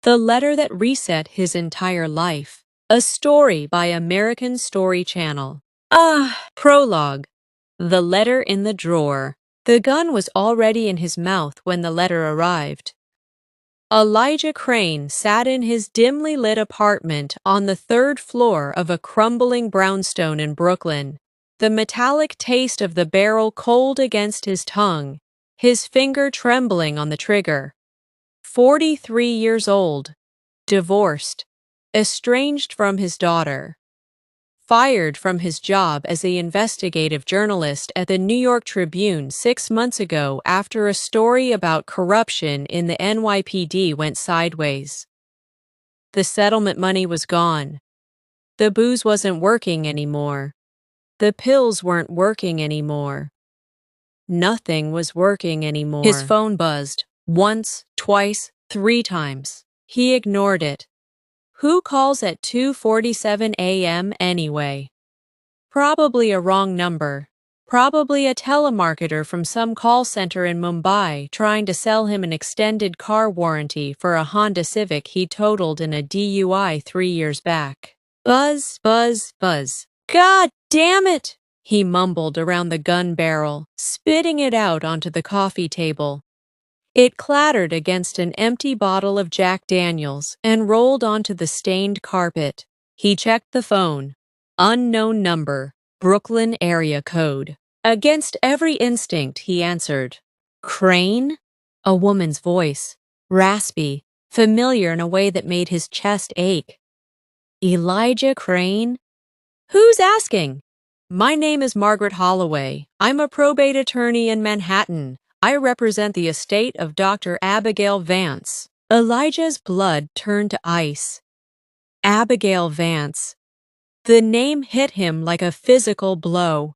The letter that reset his entire life. A story by American Story Channel. Prologue. The letter in the drawer. The gun was already in his mouth when the letter arrived. Elijah Crane sat in his dimly lit apartment on the third floor of a crumbling brownstone in Brooklyn, the metallic taste of the barrel cold against his tongue, his finger trembling on the trigger. 43 years old, divorced, estranged from his daughter, fired from his job as the investigative journalist at the New York Tribune 6 months ago after a story about corruption in the NYPD went sideways. The settlement money was gone. The booze wasn't working anymore. The pills weren't working anymore. Nothing was working anymore. His phone buzzed. Once, twice, 3 times. He ignored it. Who calls at 2:47 a.m. anyway? Probably a wrong number. Probably a telemarketer from some call center in Mumbai trying to sell him an extended car warranty for a Honda Civic he totaled in a DUI 3 years back. Buzz, buzz, buzz. God damn it! He mumbled around the gun barrel, spitting it out onto the coffee table. It clattered against an empty bottle of Jack Daniels and rolled onto the stained carpet. He checked the phone. Unknown number, Brooklyn area code. Against every instinct, he answered. Crane? A woman's voice, raspy, familiar in a way that made his chest ache. Elijah Crane? Who's asking? My name is Margaret Holloway. I'm a probate attorney in Manhattan. I represent the estate of Dr. Abigail Vance. Elijah's blood turned to ice. Abigail Vance. The name hit him like a physical blow.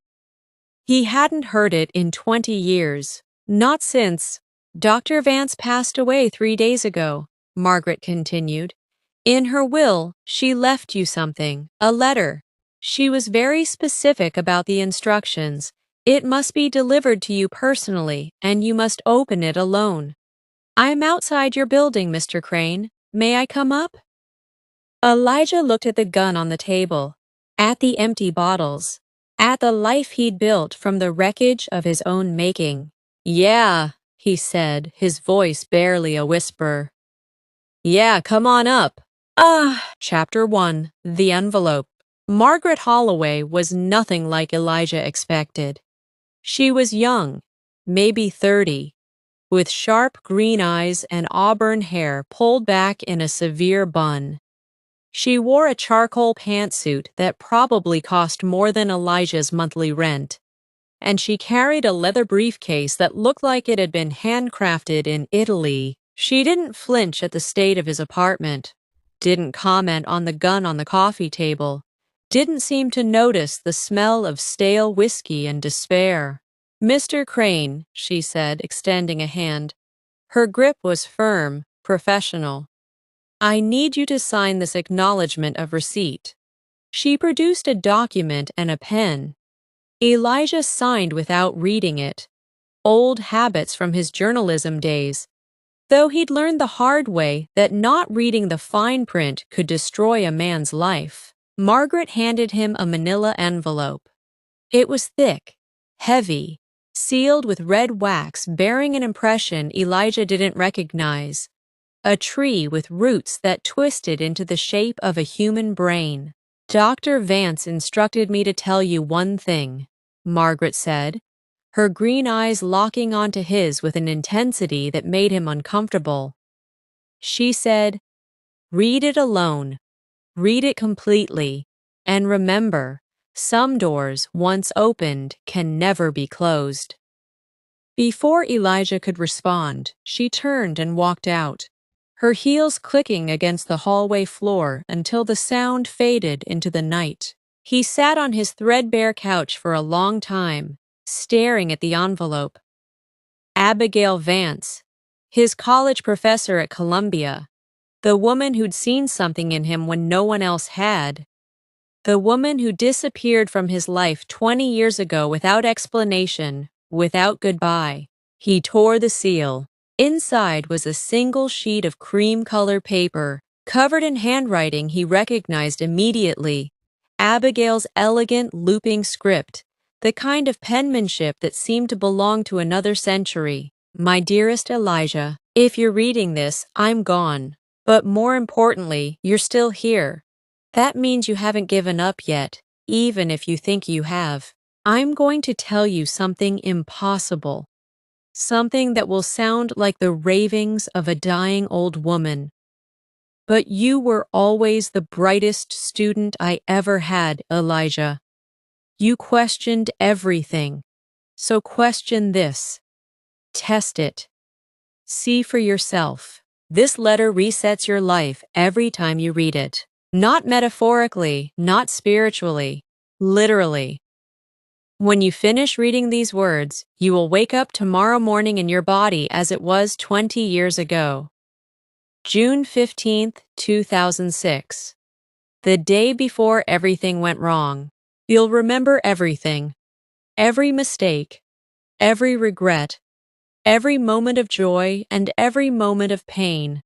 He hadn't heard it in 20 years. Not since. Dr. Vance passed away 3 days ago, Margaret continued. In her will, she left you something, a letter. She was very specific about the instructions. It must be delivered to you personally, and you must open it alone. I'm outside your building, Mr. Crane. May I come up? Elijah looked at the gun on the table, at the empty bottles, at the life he'd built from the wreckage of his own making. Yeah, he said, his voice barely a whisper. Yeah, come on up. Chapter 1, The Envelope. Margaret Holloway was nothing like Elijah expected. She was young, maybe 30, with sharp green eyes and auburn hair pulled back in a severe bun. She wore a charcoal pantsuit that probably cost more than Elijah's monthly rent, and she carried a leather briefcase that looked like it had been handcrafted in Italy. She didn't flinch at the state of his apartment, didn't comment on the gun on the coffee table, didn't seem to notice the smell of stale whiskey and despair. Mr. Crane, she said, extending a hand. Her grip was firm, professional. I need you to sign this acknowledgement of receipt. She produced a document and a pen. Elijah signed without reading it. Old habits from his journalism days. Though he'd learned the hard way that not reading the fine print could destroy a man's life. Margaret handed him a manila envelope. It was thick, heavy, sealed with red wax bearing an impression Elijah didn't recognize. A tree with roots that twisted into the shape of a human brain. Dr. Vance instructed me to tell you one thing, Margaret said, her green eyes locking onto his with an intensity that made him uncomfortable. She said, read it alone. Read it completely, and remember, some doors, once opened, can never be closed. Before Elijah could respond, she turned and walked out, her heels clicking against the hallway floor until the sound faded into the night. He sat on his threadbare couch for a long time, staring at the envelope. Abigail Vance, his college professor at Columbia. The woman who'd seen something in him when no one else had. The woman who disappeared from his life 20 years ago without explanation, without goodbye. He tore the seal. Inside was a single sheet of cream-color paper, covered in handwriting he recognized immediately. Abigail's elegant, looping script, the kind of penmanship that seemed to belong to another century. My dearest Elijah, if you're reading this, I'm gone. But more importantly, you're still here. That means you haven't given up yet, even if you think you have. I'm going to tell you something impossible. Something that will sound like the ravings of a dying old woman. But you were always the brightest student I ever had, Elijah. You questioned everything. So question this. Test it. See for yourself. This letter resets your life every time you read it. Not metaphorically, not spiritually, literally. When you finish reading these words, you will wake up tomorrow morning in your body as it was 20 years ago. June 15th, 2006. The day before everything went wrong. You'll remember everything. Every mistake, every regret, every moment of joy, and every moment of pain.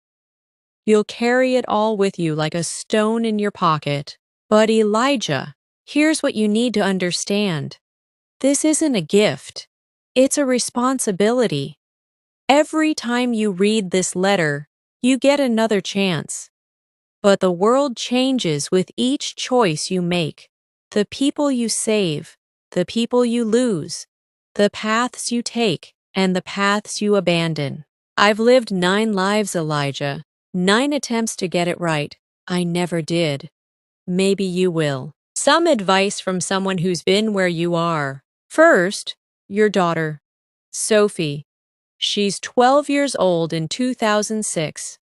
You'll carry it all with you like a stone in your pocket. But Elijah, here's what you need to understand. This isn't a gift. It's a responsibility. Every time you read this letter, you get another chance. But the world changes with each choice you make. The people you save, the people you lose, the paths you take, and the paths you abandon. I've lived 9 lives, Elijah. 9 attempts to get it right. I never did. Maybe you will. Some advice from someone who's been where you are. First, your daughter, Sophie. She's 12 years old in 2006.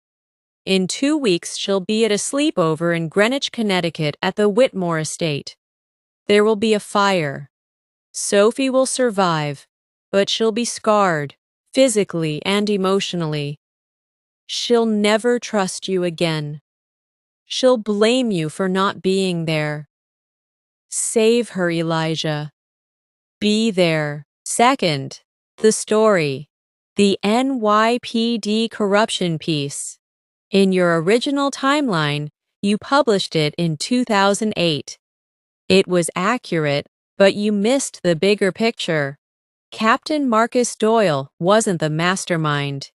In 2 weeks, she'll be at a sleepover in Greenwich, Connecticut at the Whitmore estate. There will be a fire. Sophie will survive, but she'll be scarred, physically and emotionally. She'll never trust you again. She'll blame you for not being there. Save her, Elijah. Be there. Second, the story. The NYPD corruption piece. In your original timeline, you published it in 2008. It was accurate, but you missed the bigger picture. Captain Marcus Doyle wasn't the mastermind.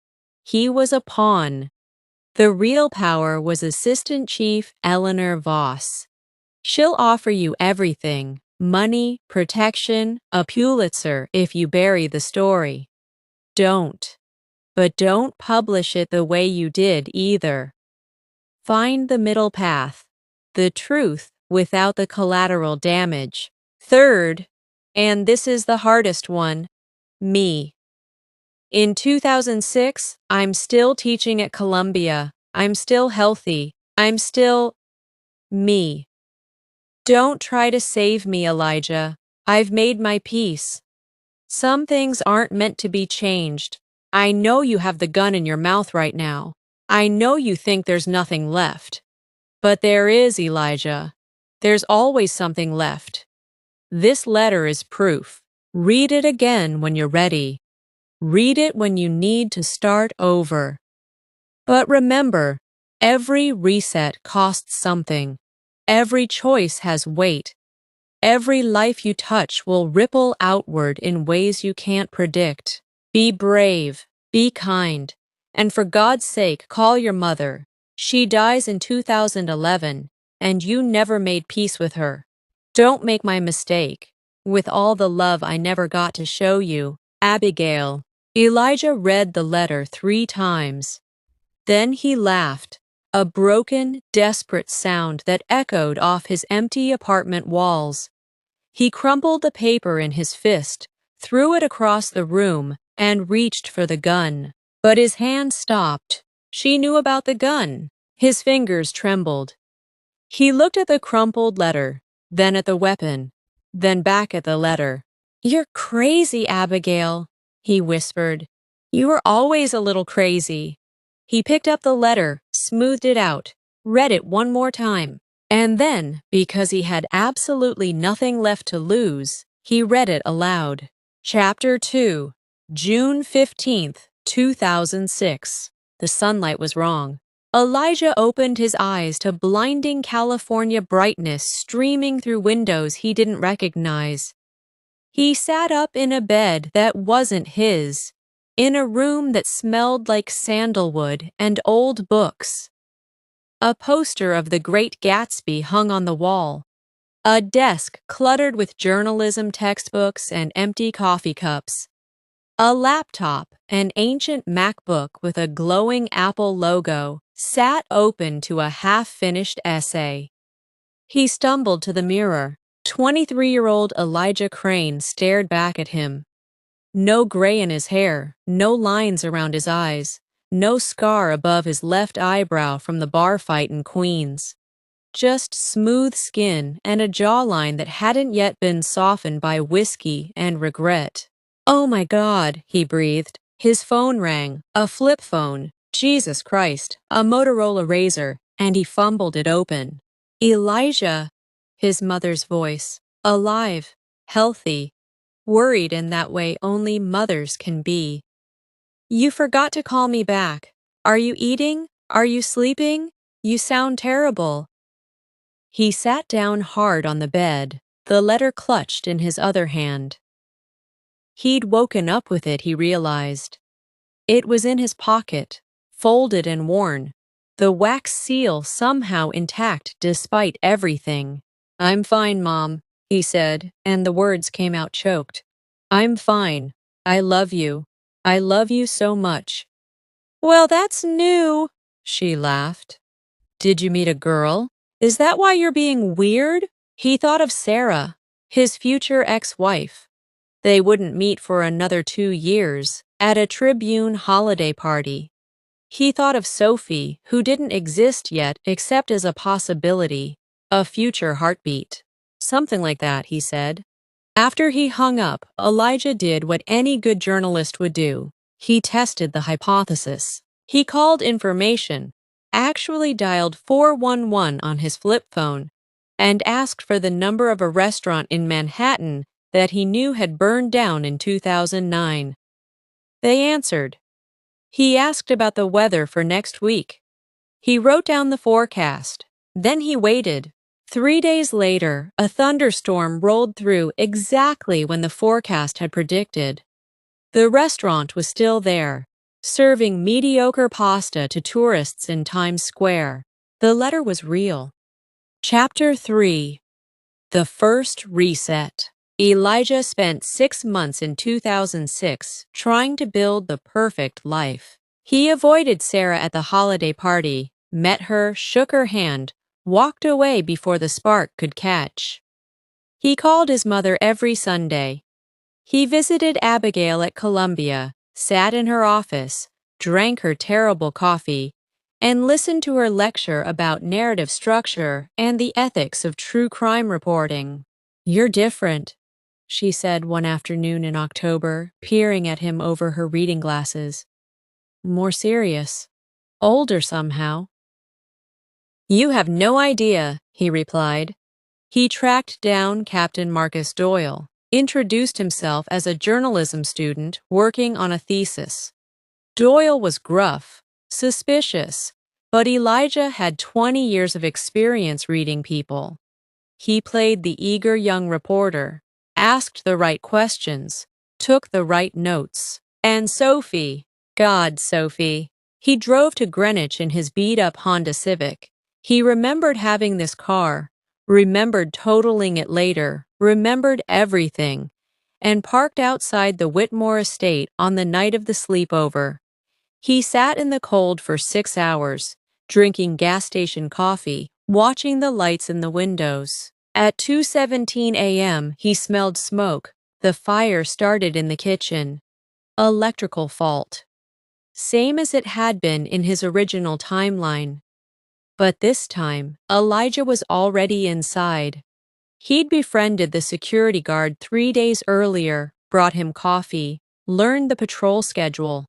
He was a pawn. The real power was Assistant Chief Eleanor Voss. She'll offer you everything: money, protection, a Pulitzer if you bury the story. Don't. But don't publish it the way you did either. Find the middle path, the truth without the collateral damage. Third, and this is the hardest one, me. In 2006, I'm still teaching at Columbia. I'm still healthy. I'm still me. Don't try to save me, Elijah. I've made my peace. Some things aren't meant to be changed. I know you have the gun in your mouth right now. I know you think there's nothing left. But there is, Elijah. There's always something left. This letter is proof. Read it again when you're ready. Read it when you need to start over. But remember, every reset costs something. Every choice has weight. Every life you touch will ripple outward in ways you can't predict. Be brave, be kind, and for God's sake, call your mother. She dies in 2011, and you never made peace with her. Don't make my mistake. With all the love I never got to show you, Abigail. Elijah read the letter 3 times. Then he laughed, a broken, desperate sound that echoed off his empty apartment walls. He crumpled the paper in his fist, threw it across the room, and reached for the gun. But his hand stopped. She knew about the gun. His fingers trembled. He looked at the crumpled letter, then at the weapon, then back at the letter. "You're crazy, Abigail," he whispered. "You were always a little crazy." He picked up the letter, smoothed it out, read it one more time. And then, because he had absolutely nothing left to lose, he read it aloud. Chapter 2, June 15th, 2006. The sunlight was wrong. Elijah opened his eyes to blinding California brightness streaming through windows he didn't recognize. He sat up in a bed that wasn't his, in a room that smelled like sandalwood and old books. A poster of The Great Gatsby hung on the wall. A desk cluttered with journalism textbooks and empty coffee cups. A laptop, an ancient MacBook with a glowing Apple logo, sat open to a half-finished essay. He stumbled to the mirror. 23-year-old Elijah Crane stared back at him. No gray in his hair, no lines around his eyes, no scar above his left eyebrow from the bar fight in Queens. Just smooth skin and a jawline that hadn't yet been softened by whiskey and regret. "Oh my God," he breathed. His phone rang, a flip phone. Jesus Christ, a Motorola Razr, and he fumbled it open. "Elijah," his mother's voice, alive, healthy, worried in that way only mothers can be. "You forgot to call me back. Are you eating? Are you sleeping? You sound terrible." He sat down hard on the bed, the letter clutched in his other hand. He'd woken up with it, he realized. It was in his pocket, folded and worn, the wax seal somehow intact despite everything. "I'm fine, Mom," he said, and the words came out choked. "I'm fine. I love you. I love you so much." "Well, that's new," she laughed. "Did you meet a girl? Is that why you're being weird?" He thought of Sarah, his future ex-wife. They wouldn't meet for another 2 years, at a Tribune holiday party. He thought of Sophie, who didn't exist yet except as a possibility, a future heartbeat. "Something like that," he said. After he hung up, Elijah did what any good journalist would do. He tested the hypothesis. He called information, actually dialed 411 on his flip phone, and asked for the number of a restaurant in Manhattan that he knew had burned down in 2009. They answered. He asked about the weather for next week. He wrote down the forecast. Then he waited. 3 days later, a thunderstorm rolled through exactly when the forecast had predicted. The restaurant was still there, serving mediocre pasta to tourists in Times Square. The letter was real. Chapter 3. The First Reset. Elijah spent 6 months in 2006 trying to build the perfect life. He avoided Sarah at the holiday party, met her, shook her hand, walked away before the spark could catch. He called his mother every Sunday. He visited Abigail at Columbia, sat in her office, drank her terrible coffee, and listened to her lecture about narrative structure and the ethics of true crime reporting. "You're different," she said one afternoon in October, peering at him over her reading glasses. "More serious. Older somehow." "You have no idea," he replied. He tracked down Captain Marcus Doyle, introduced himself as a journalism student working on a thesis. Doyle was gruff, suspicious, but Elijah had 20 years of experience reading people. He played the eager young reporter, asked the right questions, took the right notes. And Sophie, God, Sophie. He drove to Greenwich in his beat-up Honda Civic. He remembered having this car, remembered totaling it later, remembered everything, and parked outside the Whitmore estate on the night of the sleepover. He sat in the cold for 6 hours, drinking gas station coffee, watching the lights in the windows. At 2:17 a.m., he smelled smoke. The fire started in the kitchen. Electrical fault. Same as it had been in his original timeline. But this time, Elijah was already inside. He'd befriended the security guard 3 days earlier, brought him coffee, learned the patrol schedule.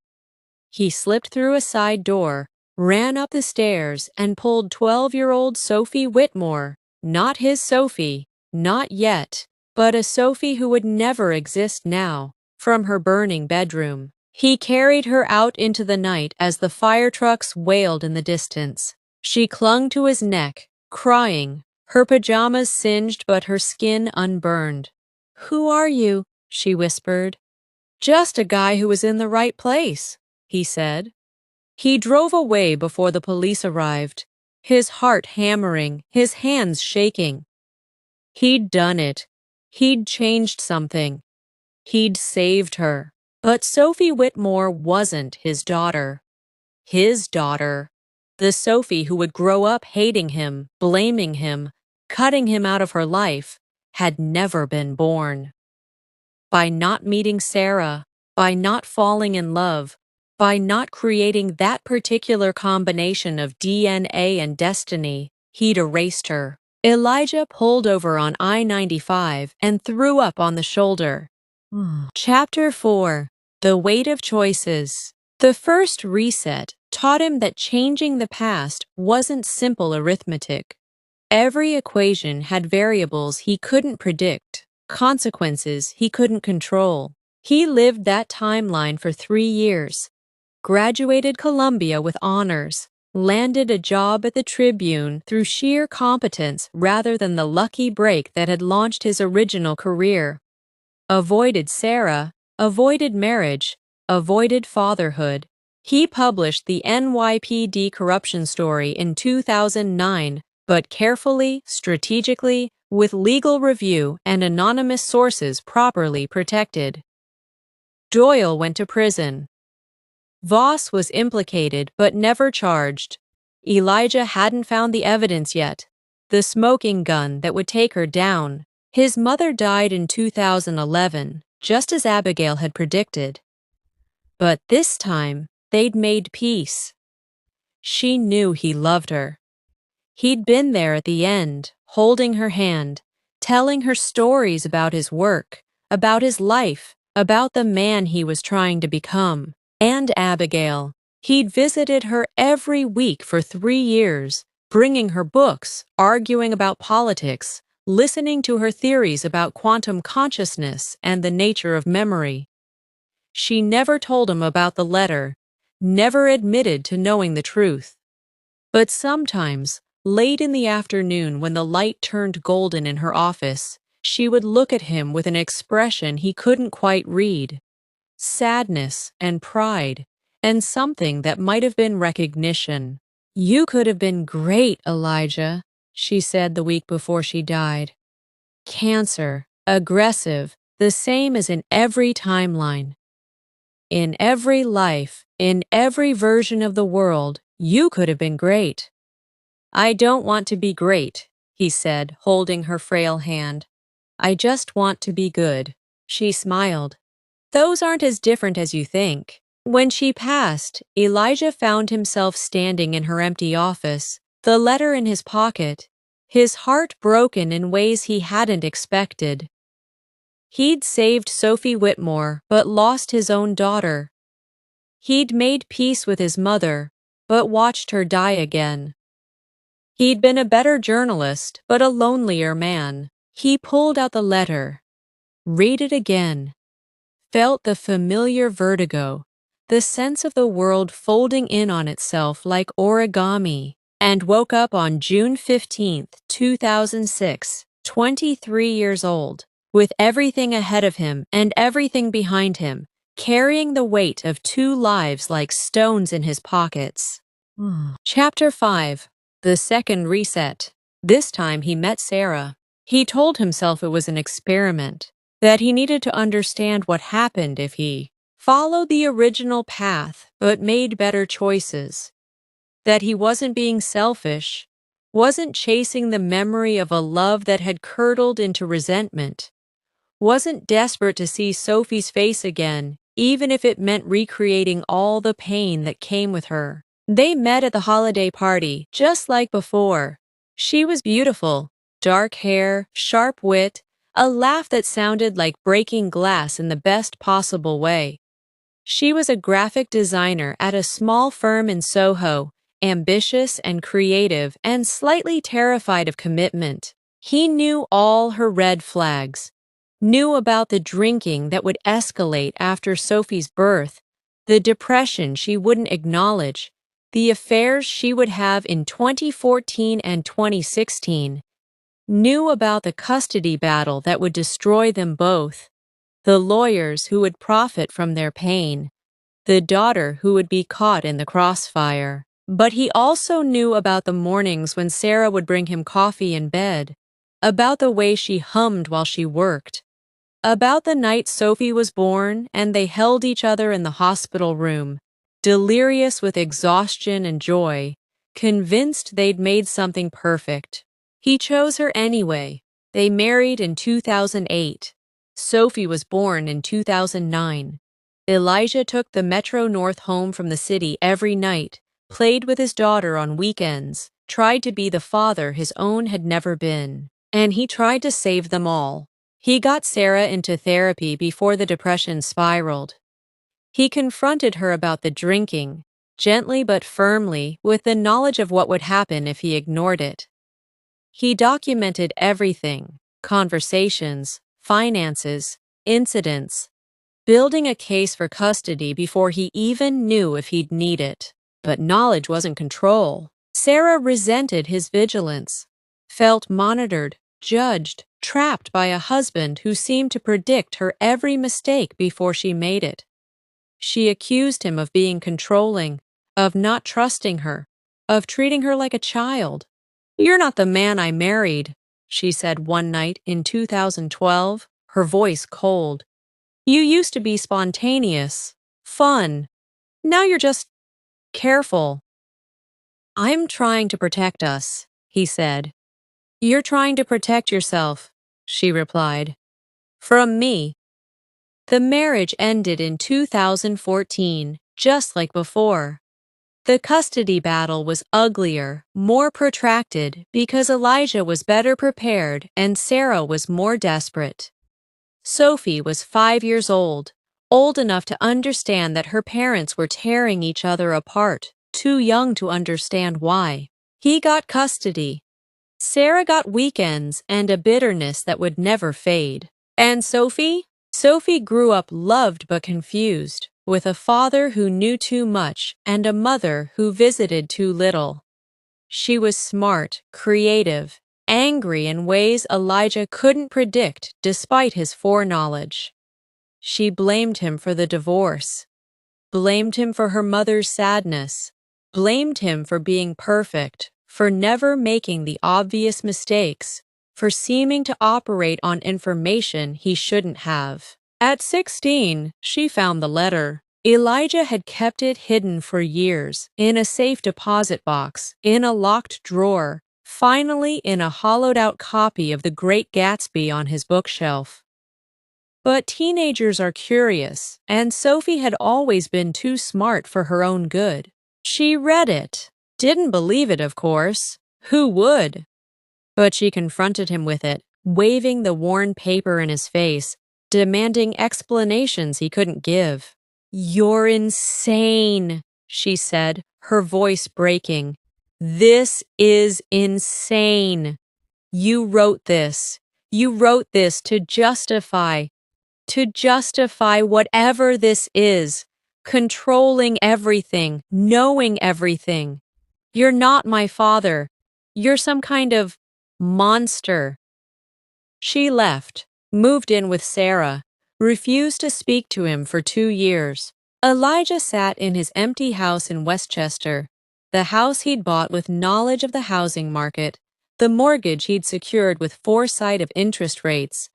He slipped through a side door, ran up the stairs, and pulled 12-year-old Sophie Whitmore. Not his Sophie, not yet, but a Sophie who would never exist now, from her burning bedroom. He carried her out into the night as the fire trucks wailed in the distance. She clung to his neck, crying, her pajamas singed but her skin unburned. "Who are you?" she whispered. "Just a guy who was in the right place," he said. He drove away before the police arrived, his heart hammering, his hands shaking. He'd done it. He'd changed something. He'd saved her. But Sophie Whitmore wasn't his daughter. His daughter. The Sophie who would grow up hating him, blaming him, cutting him out of her life, had never been born. By not meeting Sarah, by not falling in love, by not creating that particular combination of DNA and destiny, he'd erased her. Elijah pulled over on I-95 and threw up on the shoulder. Chapter 4. The Weight of Choices. The first reset taught him that changing the past wasn't simple arithmetic. Every equation had variables he couldn't predict, consequences he couldn't control. He lived that timeline for 3 years, graduated Columbia with honors, landed a job at the Tribune through sheer competence rather than the lucky break that had launched his original career. Avoided Sarah, avoided marriage, avoided fatherhood. He published the NYPD corruption story in 2009, but carefully, strategically, with legal review and anonymous sources properly protected. Doyle went to prison. Voss was implicated but never charged. Elijah hadn't found the evidence yet, the smoking gun that would take her down. His mother died in 2011, just as Abigail had predicted. But this time, they'd made peace. She knew he loved her. He'd been there at the end, holding her hand, telling her stories about his work, about his life, about the man he was trying to become. And Abigail. He'd visited her every week for 3 years, bringing her books, arguing about politics, listening to her theories about quantum consciousness and the nature of memory. She never told him about the letter, never admitted to knowing the truth. But sometimes, late in the afternoon when the light turned golden in her office, she would look at him with an expression he couldn't quite read. Sadness and pride, and something that might have been recognition. "You could have been great, Elijah," she said the week before she died. Cancer, aggressive, the same as in every timeline. In every life, in every version of the world, you could have been great. "I don't want to be great," he said, holding her frail hand. "I just want to be good." She smiled. "Those aren't as different as you think." When she passed, Elijah found himself standing in her empty office, the letter in his pocket, his heart broken in ways he hadn't expected. He'd saved Sophie Whitmore, but lost his own daughter. He'd made peace with his mother, but watched her die again. He'd been a better journalist, but a lonelier man. He pulled out the letter, read it again, felt the familiar vertigo, the sense of the world folding in on itself like origami, and woke up on June 15, 2006, 23 years old, with everything ahead of him and everything behind him, carrying the weight of 2 lives like stones in his pockets. Chapter 5. The Second Reset. This time he met Sarah. He told himself it was an experiment, that he needed to understand what happened if he followed the original path but made better choices, that he wasn't being selfish, wasn't chasing the memory of a love that had curdled into resentment, wasn't desperate to see Sophie's face again, even if it meant recreating all the pain that came with her. They met at the holiday party, just like before. She was beautiful, dark hair, sharp wit, a laugh that sounded like breaking glass in the best possible way. She was a graphic designer at a small firm in Soho, ambitious and creative and slightly terrified of commitment. He knew all her red flags, knew about the drinking that would escalate after Sophie's birth, the depression she wouldn't acknowledge, the affairs she would have in 2014 and 2016, knew about the custody battle that would destroy them both, the lawyers who would profit from their pain, the daughter who would be caught in the crossfire. But he also knew about the mornings when Sarah would bring him coffee in bed, about the way she hummed while she worked, about the night Sophie was born and they held each other in the hospital room, delirious with exhaustion and joy, convinced they'd made something perfect. He chose her anyway. They married in 2008. Sophie was born in 2009. Elijah took the Metro North home from the city every night, played with his daughter on weekends, tried to be the father his own had never been. And he tried to save them all. He got Sarah into therapy before the depression spiraled. He confronted her about the drinking, gently but firmly, with the knowledge of what would happen if he ignored it. He documented everything: conversations, finances, incidents, building a case for custody before he even knew if he'd need it. But knowledge wasn't control. Sarah resented his vigilance, felt monitored, judged, trapped by a husband who seemed to predict her every mistake before she made it. She accused him of being controlling, of not trusting her, of treating her like a child. "You're not the man I married," she said one night in 2012, her voice cold. "You used to be spontaneous, fun. Now you're just careful." "I'm trying to protect us," he said. "You're trying to protect yourself," she replied. "From me." The marriage ended in 2014, just like before. The custody battle was uglier, more protracted, because Elijah was better prepared and Sarah was more desperate. Sophie was 5 years old enough to understand that her parents were tearing each other apart, too young to understand why. He got custody. Sarah got weekends and a bitterness that would never fade. And Sophie? Sophie grew up loved but confused, with a father who knew too much and a mother who visited too little. She was smart, creative, angry in ways Elijah couldn't predict despite his foreknowledge. She blamed him for the divorce, blamed him for her mother's sadness, blamed him for being perfect, for never making the obvious mistakes, for seeming to operate on information he shouldn't have. At 16, she found the letter. Elijah had kept it hidden for years, in a safe deposit box, in a locked drawer, finally in a hollowed-out copy of The Great Gatsby on his bookshelf. But teenagers are curious, and Sophie had always been too smart for her own good. She read it. Didn't believe it, of course. Who would? But she confronted him with it, waving the worn paper in his face, demanding explanations he couldn't give. "You're insane," she said, her voice breaking. "This is insane. You wrote this. You wrote this to justify whatever this is, controlling everything, knowing everything. You're not my father. You're some kind of monster." She left, moved in with Sarah, refused to speak to him for 2 years. Elijah sat in his empty house in Westchester, the house he'd bought with knowledge of the housing market, the mortgage he'd secured with foresight of interest rates,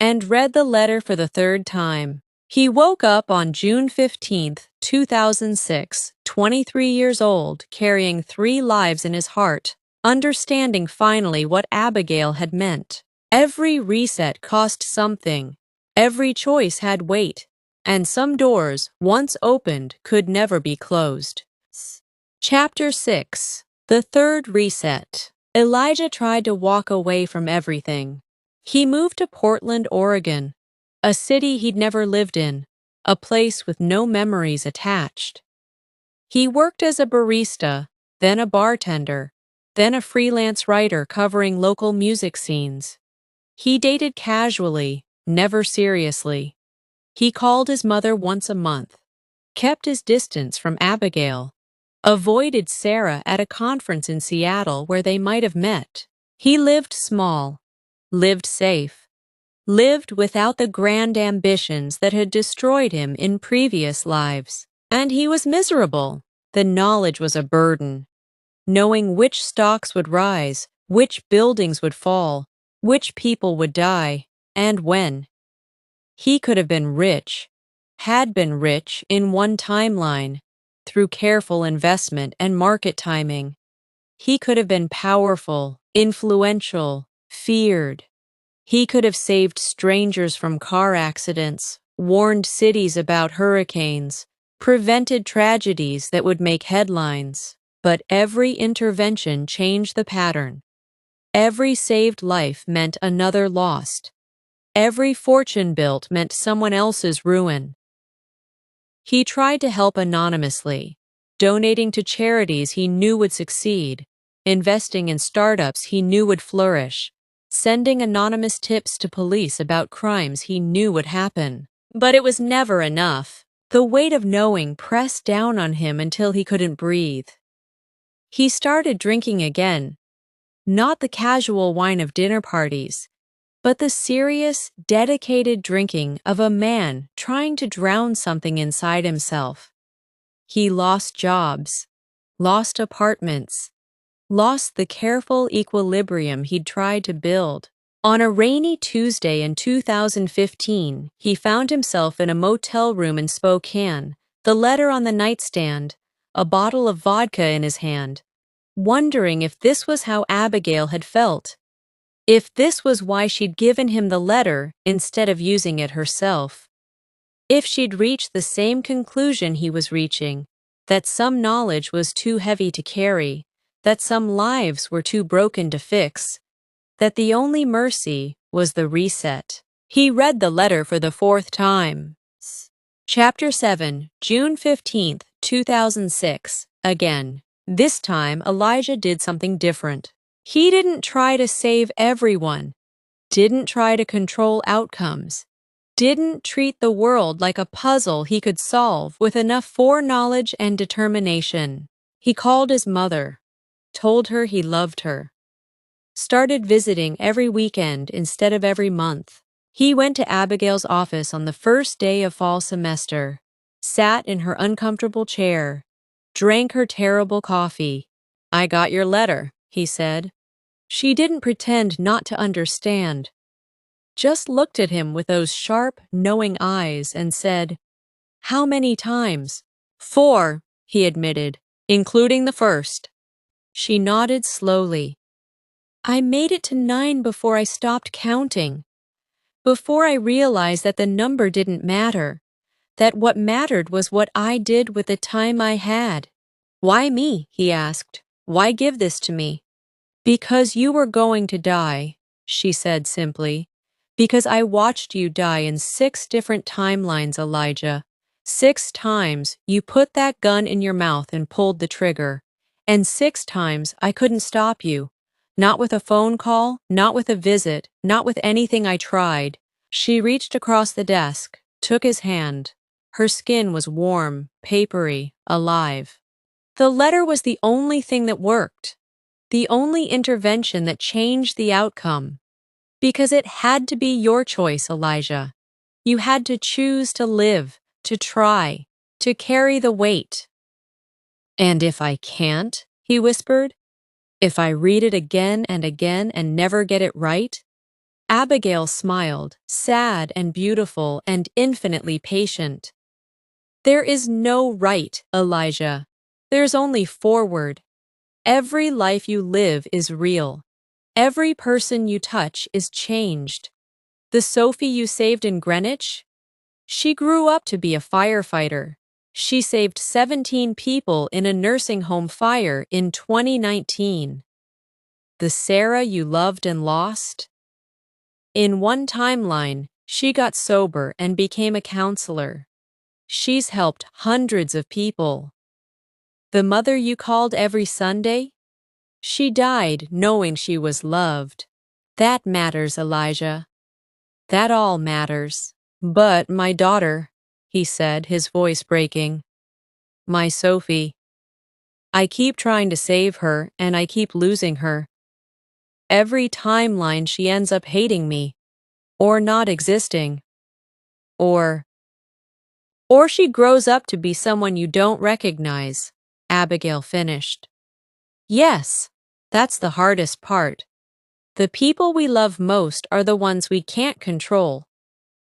and read the letter for the third time. He woke up on June 15, 2006, 23 years old, carrying 3 lives in his heart, understanding finally what Abigail had meant. Every reset cost something. Every choice had weight. And some doors, once opened, could never be closed. Chapter 6. The Third Reset. Elijah tried to walk away from everything. He moved to Portland, Oregon, a city he'd never lived in, a place with no memories attached. He worked as a barista, then a bartender, then a freelance writer covering local music scenes. He dated casually, never seriously. He called his mother once a month. kept his distance from Abigail, avoided Sarah at a conference in Seattle where they might have met. He lived small, lived safe, lived without the grand ambitions that had destroyed him in previous lives. And he was miserable. The knowledge was a burden. Knowing which stocks would rise, which buildings would fall, which people would die, and when. He could have been rich, had been rich in one timeline, through careful investment and market timing. He could have been powerful, influential, feared. He could have saved strangers from car accidents, warned cities about hurricanes, prevented tragedies that would make headlines. But every intervention changed the pattern. Every saved life meant another lost. Every fortune built meant someone else's ruin. He tried to help anonymously, donating to charities he knew would succeed, investing in startups he knew would flourish, sending anonymous tips to police about crimes he knew would happen. But it was never enough. The weight of knowing pressed down on him until he couldn't breathe. He started drinking again, not the casual wine of dinner parties, but the serious, dedicated drinking of a man trying to drown something inside himself. He lost jobs, lost apartments, lost the careful equilibrium he'd tried to build. On a rainy Tuesday in 2015, he found himself in a motel room in Spokane, the letter on the nightstand, a bottle of vodka in his hand, wondering if this was how Abigail had felt, if this was why she'd given him the letter instead of using it herself, if she'd reached the same conclusion he was reaching, that some knowledge was too heavy to carry, that some lives were too broken to fix, that the only mercy was the reset. He read the letter for the fourth time. Chapter 7, June 15th, 2006. Again. This time, Elijah did something different. He didn't try to save everyone, didn't try to control outcomes, didn't treat the world like a puzzle he could solve with enough foreknowledge and determination. He called his mother, told her he loved her, started visiting every weekend instead of every month. He went to Abigail's office on the first day of fall semester, sat in her uncomfortable chair, drank her terrible coffee. "I got your letter," he said. She didn't pretend not to understand, just looked at him with those sharp, knowing eyes and said, "How many times?" "4," he admitted, "including the first." She nodded slowly. "I made it to 9 before I stopped counting. Before I realized that the number didn't matter, that what mattered was what I did with the time I had." "Why me?" he asked. "Why give this to me?" "Because you were going to die," she said simply. "Because I watched you die in 6 different timelines, Elijah. 6 times you put that gun in your mouth and pulled the trigger. And 6 times I couldn't stop you. Not with a phone call, not with a visit, not with anything I tried." She reached across the desk, took his hand. Her skin was warm, papery, alive. The letter was the only thing that worked, the only intervention that changed the outcome. Because it had to be your choice, Elijah. You had to choose to live, to try, to carry the weight. "And if I can't," he whispered, "if I read it again and again and never get it right?" Abigail smiled, sad and beautiful and infinitely patient. "There is no right, Elijah. There's only forward. Every life you live is real. Every person you touch is changed. The Sophie you saved in Greenwich? She grew up to be a firefighter. She saved 17 people in a nursing home fire in 2019. The Sarah you loved and lost? In one timeline, she got sober and became a counselor. She's helped hundreds of people. The mother you called every Sunday? She died knowing she was loved. That matters, Elijah. That all matters. But my daughter, he said, his voice breaking. My Sophie. I keep trying to save her, and I keep losing her. Every timeline she ends up hating me, or not existing, or she grows up to be someone you don't recognize, Abigail finished. Yes, that's the hardest part. The people we love most are the ones we can't control,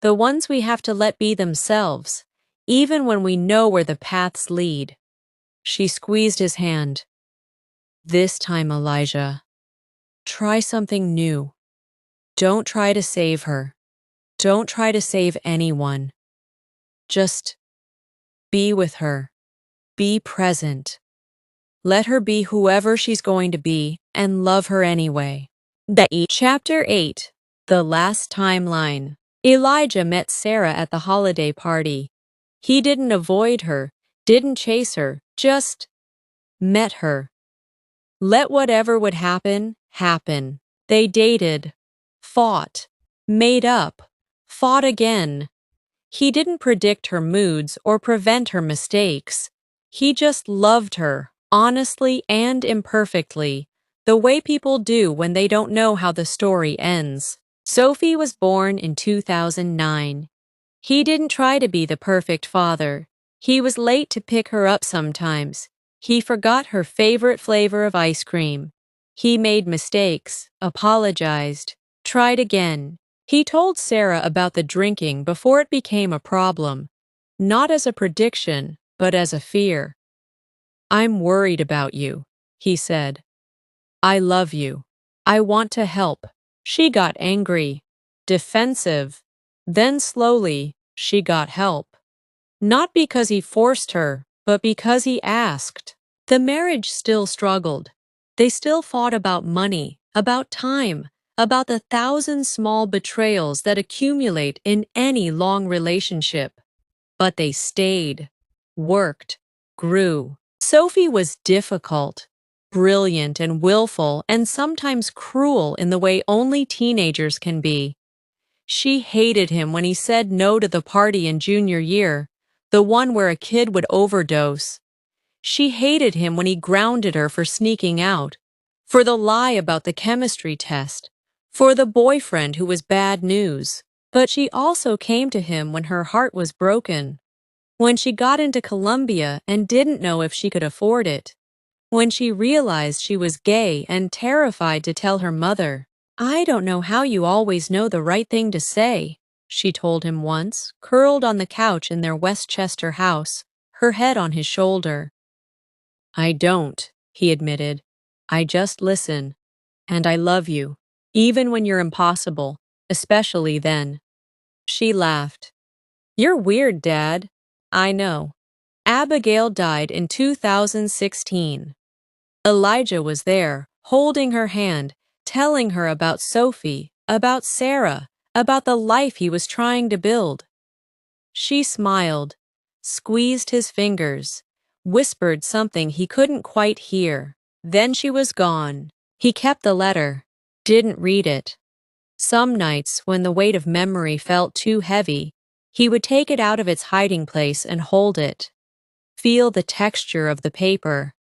the ones we have to let be themselves, even when we know where the paths lead. She squeezed his hand. This time, Elijah, try something new. Don't try to save her. Don't try to save anyone. Just be with her. Be present. Let her be whoever she's going to be and love her anyway. Chapter 8. The Last Timeline. Elijah met Sarah at the holiday party. He didn't avoid her, didn't chase her, just met her. Let whatever would happen, happen. They dated, fought, made up, fought again. He didn't predict her moods or prevent her mistakes. He just loved her, honestly and imperfectly, the way people do when they don't know how the story ends. Sophie was born in 2009. He didn't try to be the perfect father. He was late to pick her up sometimes. He forgot her favorite flavor of ice cream. He made mistakes, apologized, tried again. He told Sarah about the drinking before it became a problem, not as a prediction, but as a fear. I'm worried about you, he said. I love you. I want to help. She got angry, defensive. Then slowly, she got help. Not because he forced her, but because he asked. The marriage still struggled. They still fought about money, about time, about the thousand small betrayals that accumulate in any long relationship. But they stayed, worked, grew. Sophie was difficult, brilliant and willful, and sometimes cruel in the way only teenagers can be. She hated him when he said no to the party in junior year, the one where a kid would overdose. She hated him when he grounded her for sneaking out, for the lie about the chemistry test, for the boyfriend who was bad news. But she also came to him when her heart was broken, when she got into Columbia and didn't know if she could afford it, when she realized she was gay and terrified to tell her mother. I don't know how you always know the right thing to say, she told him once, curled on the couch in their Westchester house, her head on his shoulder. I don't, he admitted. I just listen. And I love you, even when you're impossible, especially then. She laughed. You're weird, Dad. I know. Abigail died in 2016. Elijah was there, holding her hand, telling her about Sophie, about Sarah, about the life he was trying to build. She smiled, squeezed his fingers, whispered something he couldn't quite hear. Then she was gone. He kept the letter, didn't read it. Some nights, when the weight of memory felt too heavy, he would take it out of its hiding place and hold it. Feel the texture of the paper.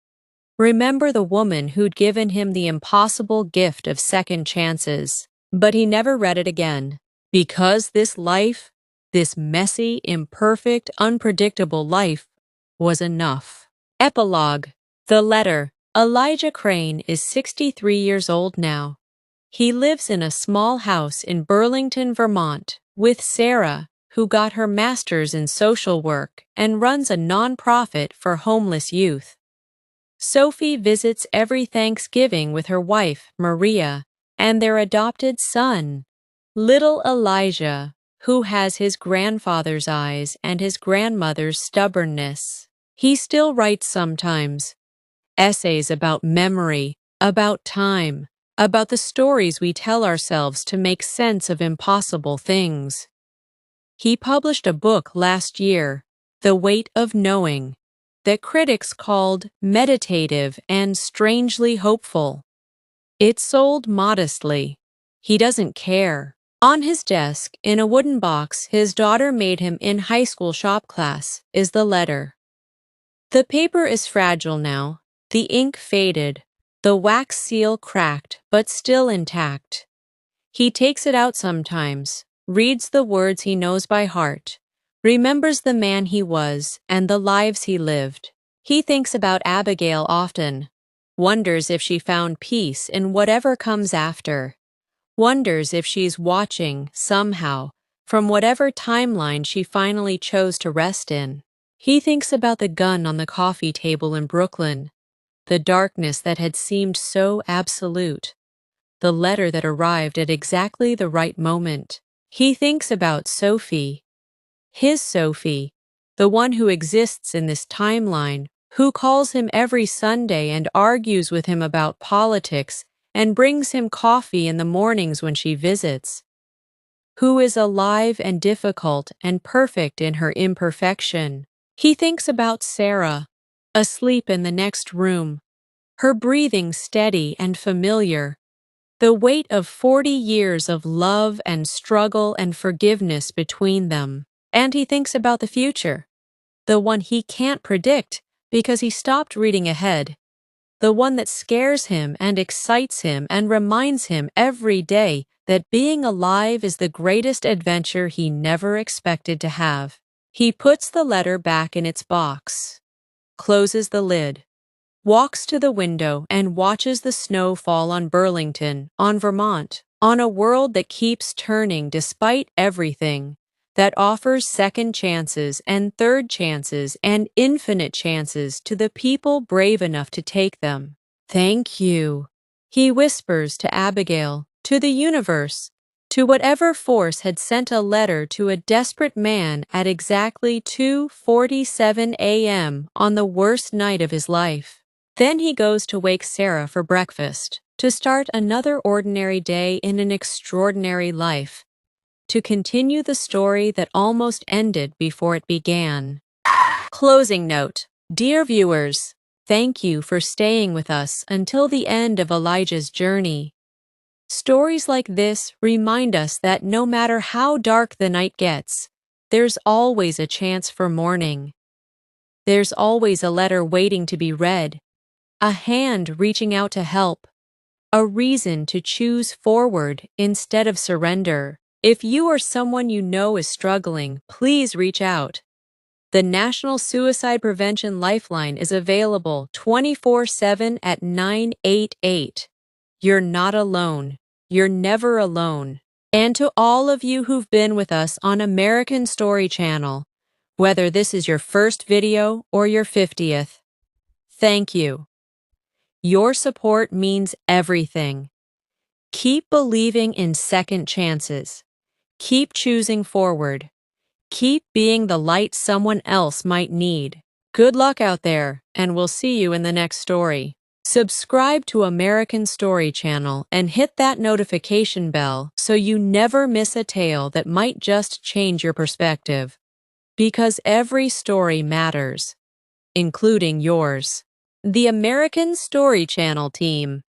Remember the woman who'd given him the impossible gift of second chances. But he never read it again. Because this life, this messy, imperfect, unpredictable life, was enough. Epilogue. The letter. Elijah Crane is 63 years old now. He lives in a small house in Burlington, Vermont, with Sarah, who got her master's in social work and runs a nonprofit for homeless youth. Sophie visits every Thanksgiving with her wife, Maria, and their adopted son, little Elijah, who has his grandfather's eyes and his grandmother's stubbornness. He still writes sometimes, essays about memory, about time, about the stories we tell ourselves to make sense of impossible things. He published a book last year, The Weight of Knowing, that critics called meditative and strangely hopeful. It sold modestly. He doesn't care. On his desk, in a wooden box his daughter made him in high school shop class, is the letter. The paper is fragile now, the ink faded, the wax seal cracked but still intact. He takes it out sometimes, reads the words he knows by heart, remembers the man he was and the lives he lived. He thinks about Abigail often, wonders if she found peace in whatever comes after, wonders if she's watching, somehow, from whatever timeline she finally chose to rest in. He thinks about the gun on the coffee table in Brooklyn, the darkness that had seemed so absolute, the letter that arrived at exactly the right moment. He thinks about Sophie, his Sophie, the one who exists in this timeline, who calls him every Sunday and argues with him about politics and brings him coffee in the mornings when she visits, who is alive and difficult and perfect in her imperfection. He thinks about Sarah, asleep in the next room, her breathing steady and familiar, the weight of 40 years of love and struggle and forgiveness between them. And he thinks about the future, the one he can't predict because he stopped reading ahead, the one that scares him and excites him and reminds him every day that being alive is the greatest adventure he never expected to have. He puts the letter back in its box, closes the lid, walks to the window and watches the snow fall on Burlington, on Vermont, on a world that keeps turning despite everything, that offers second chances and third chances and infinite chances to the people brave enough to take them. Thank you, he whispers to Abigail, to the universe, to whatever force had sent a letter to a desperate man at exactly 2:47 a.m. on the worst night of his life. Then he goes to wake Sarah for breakfast, to start another ordinary day in an extraordinary life, to continue the story that almost ended before it began. Closing note. Dear viewers, thank you for staying with us until the end of Elijah's journey. Stories like this remind us that no matter how dark the night gets, there's always a chance for morning. There's always a letter waiting to be read, a hand reaching out to help, a reason to choose forward instead of surrender. If you or someone you know is struggling, please reach out. The National Suicide Prevention Lifeline is available 24/7 at 988. You're not alone. You're never alone. And to all of you who've been with us on American Story Channel, whether this is your first video or your 50th, thank you. Your support means everything. Keep believing in second chances. Keep choosing forward. Keep being the light someone else might need. Good luck out there, and we'll see you in the next story. Subscribe to American Story Channel and hit that notification bell so you never miss a tale that might just change your perspective. Because every story matters, including yours. The American Story Channel team.